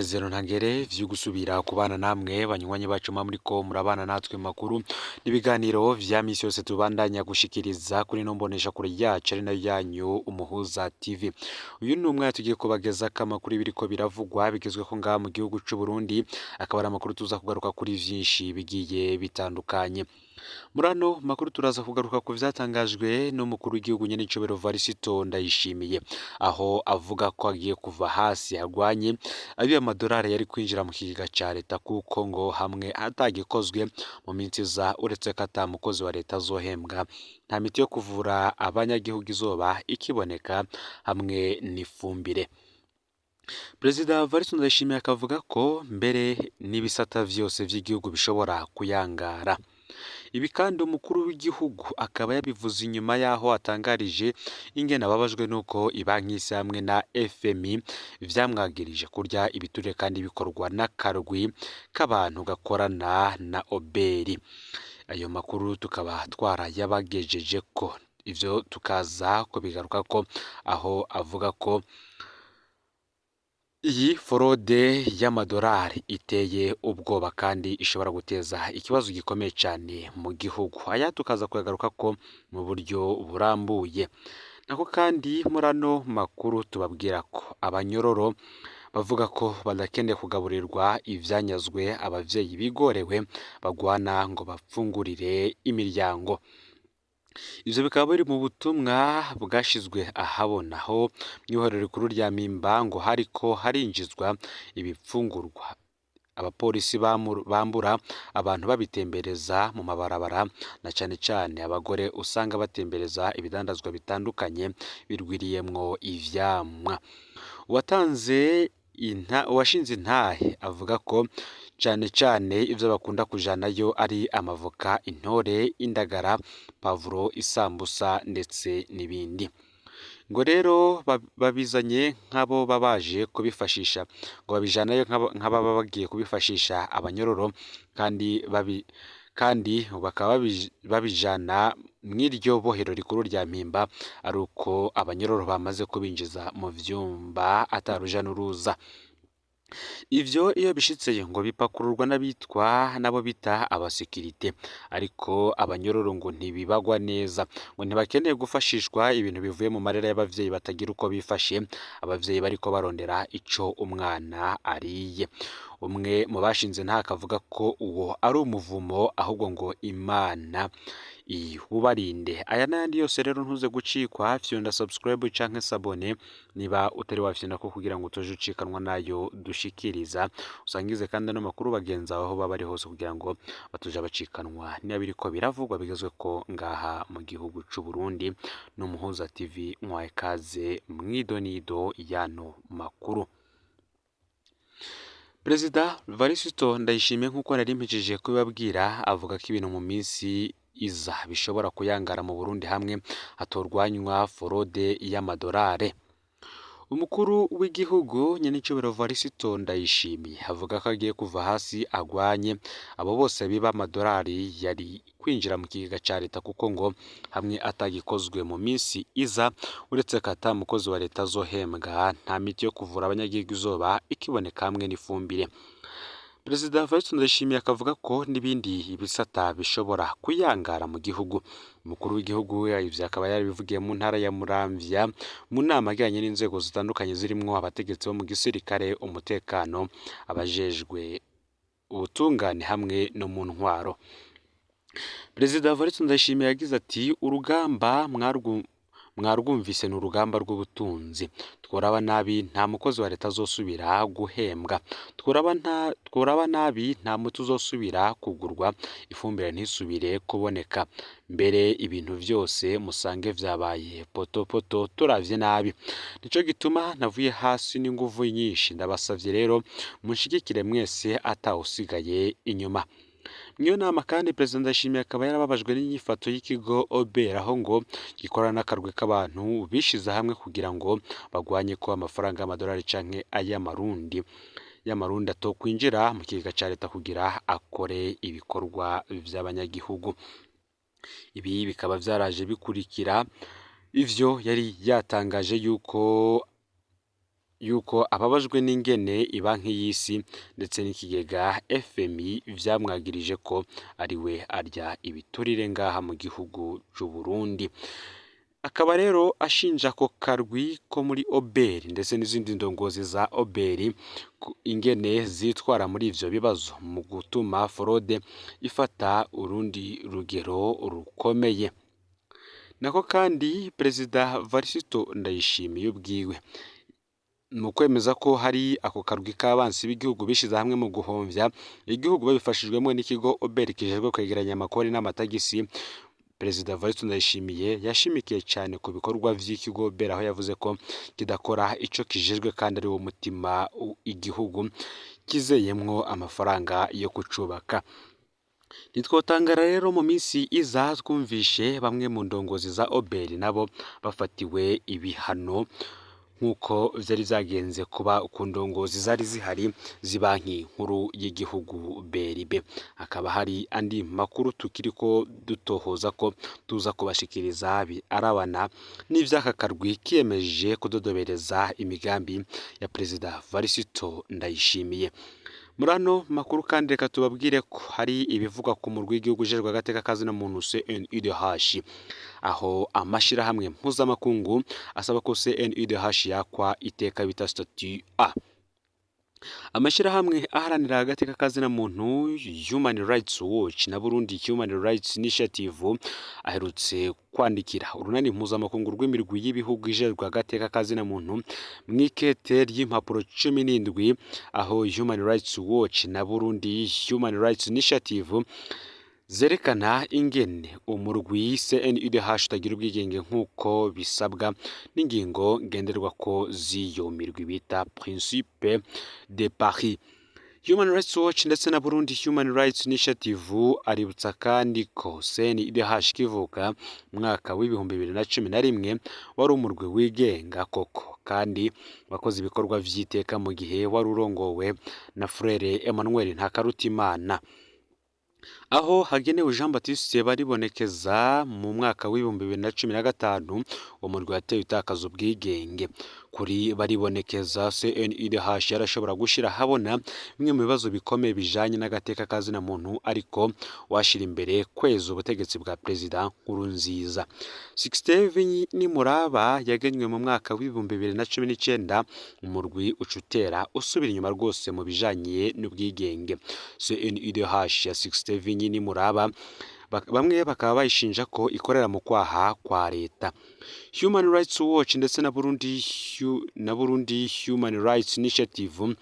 isezerano ntangere vyo gusubira kubana namwe banywanyi bacu muriko murabana natwe makuru n'ibiganiro vya misi yose tubandanya gushikiriza kuri no mbonesha kure yacu ari nayo yanyu Umuhuza TV. Uyu ni umwe tugiye kubageza kamakuru biriko biravugwa bigezweho ngaha mu gihugu c'u Burundi, akaba ari amakuru tuza kugaruka kuri vyinshi bigiye bitandukanye. Murano makuru turaza kugaruka ku vyatangajwe n'umukuru w'igihugu nyene Cobero Varisito Ndayishimiye, aho avuga ko agiye kuva hasi agwanye abiye amadolari yari kwinjira mu kigega ca leta, kuko ngo hamwe atagikozwe mu minsi za uretse ko ata mukozi wa leta azohembwa, nta miti yo kuvura abanyagihugu izoba ikiboneka hamwe n'ifumbire. Perezida Varisito Ndayishimiye akavuga ko mbere n'ibisata vyose vy'igihugu bishobora kuyangara. Ibi kandi umukuru w'igihugu akaba yabivuze inyuma yaho atangarije ingene ababajwe nuko ibanki y'isi hamwe na FMI vyamwagirije kurya ibiturire kandi bikorwa n'akarwi k'abantu gakorana na Oberi. Ayo makuru tukaba twarayabagejeje ko ivyo tukaza ko bigaruka ko aho avuga ko iyi forode y'amadolari iteye ubwoba kandi ishobora guteza ikibazo gikomeye cyane mu gihugu. Aya tukaza kuyagaruka ko mu buryo burambuye. Nako kandi murano makuru tubabwira ko abanyororo bavuga ko badakeneye kugaburirwa ivyanyazwe abavyeyi bigorewe bagwana ngo bapfungurire imiryango. Ivyo bikaba biri mu butumwa bwashizwe ahabonaho mw'ihorero rikuru rya Mpimba ngo hariko harinjizwa ibipfungurwa abapolisi bambura abantu babitembereza mu mabarabara, na cane cane abagore usanga batembereza ibidandazwa bitandukanye birwiriyemwo ivyamwa. Uwashinze intahe avuga ko cane cane ivyo bakunda kujanayo ari amavoka, intore, indagara, pavuro, isambusa ndetse n'ibindi. Ngo rero babizanye nk'abo babaje kubifashisha, ngo babijanayo nk'ababa bagiye kubifashisha abanyororo kandi bakaba babijana mw'iryo bohero rikuru rya Mpimba ari uko abanyororo bamaze kubinjiza mu vyumba ataruja n'uruza. Ivyo iyo bishitse ngo bipakururwa nabo bita abasekirite, ariko abanyororo ngo ntibibagwa neza, ngo ntibakeneye gufashishwa ibintu bivuye mu marera y'abavyeyi batagira uko bifashe, abavyeyi bariko barondera ico umwana ariye. Umwe mu bashinze nta kavuga ko uwo ari umuvumo, ahubwo ngo Imana ubarinde. Aya n'ayandi yose rero ntuze gucikwa, fyonda subscribe canke sabone niba utari wafyonda ko kugira ngo utoje ucikanwa nayo dushikiriza, usangize kandi no makuru bagenza aho baba ari hose kugira ngo batoje bacikanwa niba biriko biravugwa bigezwe ko ngaha mu gihugu c'u Burundi. n'Umuhuza TV mwaye kaze mwidonido yano makuru. Perezida Varisito Ndayishimiye nk'uko nari mpejije kubibabwira, avuga ko ibintu mu minsi iza bishobora kuyangara mu Burundi hamwe hatorwanywa forode y'amadolari. Umukuru w'igihugu nyene Cobero Varisito Ndayishimiye avuga ko agiye kuva hasi agwanye abo bose biba amadolari yari kwinjira mu kigega ca leta, kuko ngo hamwe atagikozwe mu minsi iza uretse ko ata mukozi wa leta azohembwa, nta miti yo kuvura abanyagihugu izoba ikiboneka hamwe n'ifumbire. Perezida Varisito Ndayishimiye akavuga ko n'ibindi bisata bishobora kuyangara mu gihugu. Umukuru w'igihugu ivyo akaba yarabivugiye mu ntara ya Muramvya mu nama ajyanye n'inzego zitandukanye zirimwo abategetsi bo mu gisirikare, umutekano, abajejwe ubutungane hamwe no mu ntwaro. Perezida Varisito Ndayishimiye yagize ati urugamba mwarwumvise ni urugamba rw'ubutunzi. Tworaba nabi nta mukozi wa leta azosubira guhembwa, tworaba nabi nta muti uzosubira kugurwa, ifumbire ntisubire kuboneka, mbere ibintu vyose musange vyabaye poto turavye nabi. Nico gituma navuye hasi n'inguvu nyinshi, ndabasavye rero munshigikire mwese atawusigaye inyuma. Niyo nama kandi Perezida Ndayishimiye akaba yarababajwe n'inyifato y'ikigo Oberi, aho ngo gikorana n'akarwi k'abantu bishize hamwe kugira ngo bagwanye ko amafaranga y'amadolari canke ay'amarundi atokwinjira mu kigega ca leta kugira akore ibikorwa vy'abanyagihugu. Ibi bikaba vyaraje bikurikira ivyo yari yatangaje yuko yuko ababajwe n'ingene ibanki y'isi ndetse n'ikigega FMI vyamwagirije ko ariwe arya ibiturire ngaha mu gihugu c'u Burundi. Akaba rero ashinja ko karwi ko muri Oberi ndetse n'izindi ndongozi za Oberi ingene zitwara muri ivyo bibazo mu gutuma forode ifata urundi rugero rukomeye. Nako kandi Perezida Varisito Ndayishimiye ubwiwe mu kwemeza ko hari ako karwi k'abansi b'igihugu bishize hamwe mu guhomvya igihugu babifashijwemo n'ikigo Oberi kijejwe kwegeranya amakori n'amatagisi. Perezida Varisito Ndayishimiye yashimikiye cyane ku bikorwa vy'ikigo Oberi, aho yavuze ko kidakora ico kijejwe kandi ari wo mutima igihugu kizeyemwo amafaranga yo kucubaka. Nitwotangara rero mu minsi iza twumvishe bamwe mu ndongozi za Oberi nabo bafatiwe ibihano nk'uko vyari vyagenze kuba ku ndongozi zari zihari z'ibanki nkuru y'igihugu BRB. Hakaba hari andi makuru tukiriko dutohoza ko tuza kubashikiriza arabana n'ivyaka karwi kiyemeje kudodobereza imigambi ya Perezida Varisito Ndayishimiye. Murano makuru kandi reka tubabwire ko hari ibivugwa ku murwi w'igihugu ujejwe agateka kazina muntu CNUDH, aho amashirahamwe mpuzamakungu asaba ko CNUDH yakwa iteka bita statut A. Amashirahamwe aharanira agateka kazina muntu Human Rights Watch na Burundi Human Rights Initiative aherutse kwandikira urunani mpuzamakungu rw'imirwi y'ibihugu ijejwe agateka kazina muntu mw'ikete ry'impapuro 17, aho Human Rights Watch na Burundi Human Rights Initiative zerekana ingene umurwi CNUDH utagira ubwigenge nk'uko bisabwa n'ingingo ngenderwako z'iyo mirwi bita Principe de Paris. Human Rights Watch ndetse na Burundi Human Rights Initiative aributsa kandi ko CNUDH kivuka mwaka w'ibihumbi 2011 wari umurwi wigenga koko kandi wakoze ibikorwa vy'iteka mu gihe wari urongowe na Frere Emmanuel Ntakarutimana, aho hagenewe Jean Baptiste baribonekeza mu mwaka w'ibihumbi 2015 umurwi wateye utakaza ubwigenge. Kuri baribonekeza CNUDH yarashobora gushira habona bimwe mu bibazo bikomeye bijanye n'agateka kazina muntu, ariko washira imbere kweza ubutegetsi bwa Perezida Nkurunziza. 67 ni muraba yagenywe mu mwaka w'ibihumbi 2019 umurwi ucutera usubira inyuma rwose mu bijanye n'ubwigenge. CNUDH ya 67 ni muraba bamwe bakaba bayishinja ko ikorera mu kwaha kwa leta. Human Rights Watch ndetse na Burundi Human Rights Initiative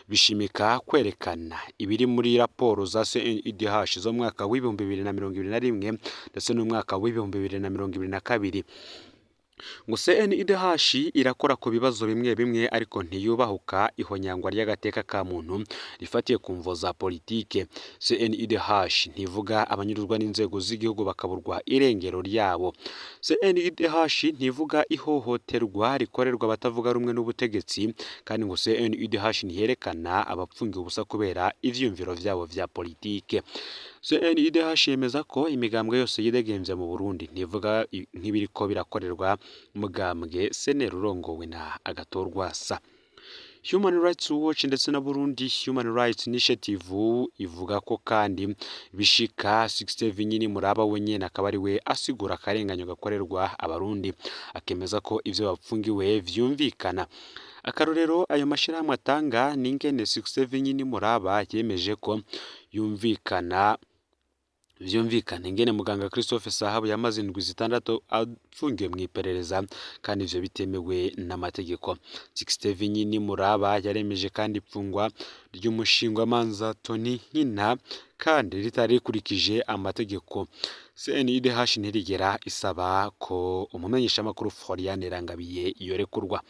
bishimika kwerekana ibiri muri raporo za CNUDH zo mwaka w'ibihumbi 2021 ndetse n'umwaka w'ibihumbi 2022 ngo CNUDH irakora ku bibazo bimwe bimwe ariko ntiyubahuka ihonyangwa ry'agateka ka muntu rifatiye ku mvo za politike. CNUDH ntivuga abanyuruzwa n'inzego z'igihugu bakaburwa irengero ryabo. CNUDH ntivuga ihohoterwa rikorerwa abatavuga rumwe n'ubutegetsi, kandi ngo CNUDH ntiyerekana abapfungiwe ubusa kubera ivyumviro vyabo vya politike. CNUDH yemeza ko imigambwe yose yidegemvya mu Burundi ntivuga nk'ibiriko birakorerwa mugambwe seneri urongowe na Agatorwasa. Human Rights Watch ndetse na Burundi Human Rights Initiative ivuga ko kandi bishika 67 ni muraba wenyene akaba ari we asigura akarenganyo gakorerwa abarundi, akemeza ko ivyo bapfungiwe vyumvikana. Akarorero ayo mashirahamwe atanga n'ingene 67 ni muraba yemeje ko vyumvikana ingene muganga Christophe Sahabu yamaze indwi 6 afungiwe mu iperereza kandi ivyo bitemewe n'amategeko. 67 ni muraba yaremeje kandi ipfungwa ry'umushingwamanza Tony Nkina kandi ritarikurikije amategeko. CNUDH ntirigera isaba ko umumenyesha makuru Florian Rangabiye yorekurwa.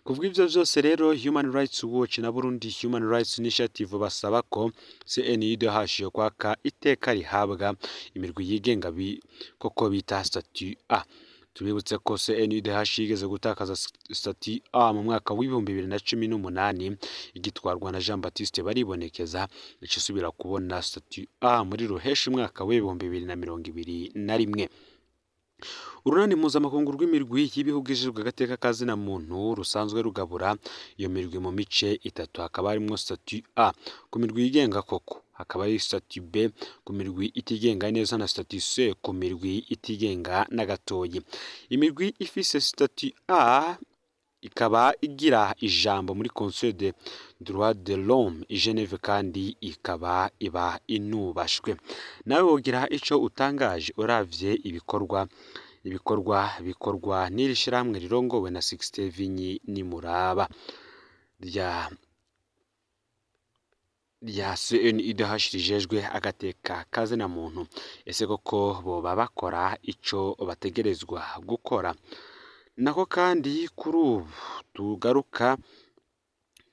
Kuvuga ivyo vyose rero Human Rights Watch na Burundi Human Rights Initiative basaba ko CNUDH yo kwaka iteka rihabwa imirwi yigenga koko bita statut A. Tubibutse ko NDAKUGARIKA yigeze gutakaza statut A mu mwaka w'ibihumbi 2018 igitwarwa na Jean Baptiste baribonekeza, icisubira kubona statut A muri ruheshi umwaka w'ibihumbi 2021. urunani mpuzamakungu rw'imirwi y'ibihugu ijejwe agateka ka zina muntu rusanzwe rugabura iyo mirwi mu mice itatu. Hakaba harimo statut A ku mirwi yigenga koko, hakaba ari statut B ku mirwi itigenga neza na statut C ku mirwi itigenga na gatoyi. Imirwi ifise statut A ikaba igira ijambo muri Conseil des droits de l'homme i Geneve kandi ikaba iba inubashwe. Nawe wogira ico utangaje uravye ibikorwa n'iri shirahamwe rirongowe na Sixte Vinyi Nimuraba rya CNIDH rijejwe agateka ka zina muntu. Ese koko boba bakora ico bategerezwa gukora? Nako kandi kuri ubu tugaruka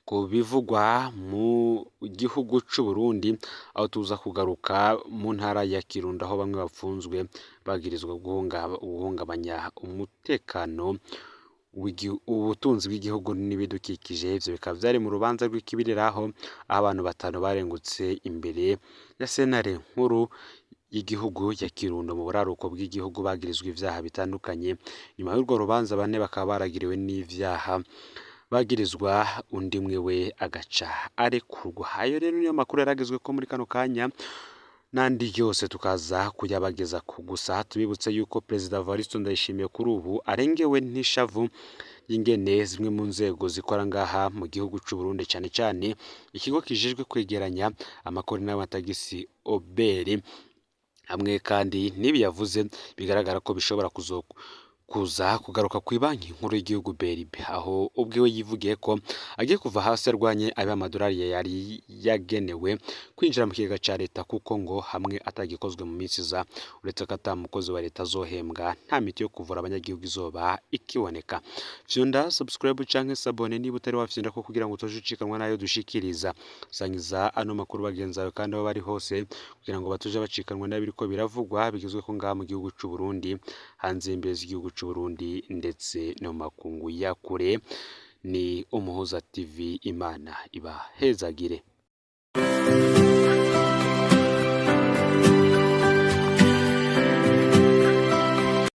ku bivugwa mu gihugu c'u Burundi, aho tuza kugaruka mu ntara ya Kirundo aho bamwe bapfunzwe bagirizwa guhungabanya umutekano ubutunzi bw'igihugu n'ibidukikije. Ivyo bikaba vyari mu rubanza rw'ikibiriraho aho abantu batanu barengutse imbere ya sentare nkuru y'igihugu ya Kirundo mu buraruko bw'igihugu bagirizwa ivyaha bitandukanye. Nyuma y'urwo rubanza bane bakaba baragiriwe n'ivyaha bagirizwa, undi mwe we agaca arekurwa. Ayo rero niyo makuru yaragezwe ko muri kano kanya, nandi yose tukaza kuyabageza ku gusa. Tubibutse yuko Perezida Evaristo Ndayishimiye kuri ubu arengewe n'ishavu y'ingene zimwe mu nzego zikora ngaha mu gihugu c'u Burundi, cane cane ikigo kijejwe kwegeranya amakori n'amatagisi oberi, hamwe kandi n'ibi yavuze bigaragara ko bishobora kuza kugaruka ku banki nkuru y'igihugu BRB, aho ubwiwe yivugiye ko agiye kuva hasi arwanye amadolari yari yagenewe kwinjira mu kigega ca leta, kuko ngo hamwe atagikozwe mu minsi za uretse ko atamukozi wa leta azohembwa, nta miti yo kuvura abanyagihugu izoba ikiboneka. Vyonda subscribe canke sabone niba utari wafyonda ko kugira ngo utoje ucikanwa nayo dushikiriza. Sangiza ano makuru bagenzawe kandi aho bari hose kugira ngo batuje bacikanwa n'abiriko biravugwa bigizwe ko ngaha mu gihugu c'u Burundi, hanze imbere z'igihugu c'u Burundi ndetse no makungu ya kure. Ni Umuhuza TV, Imana ibahezagire.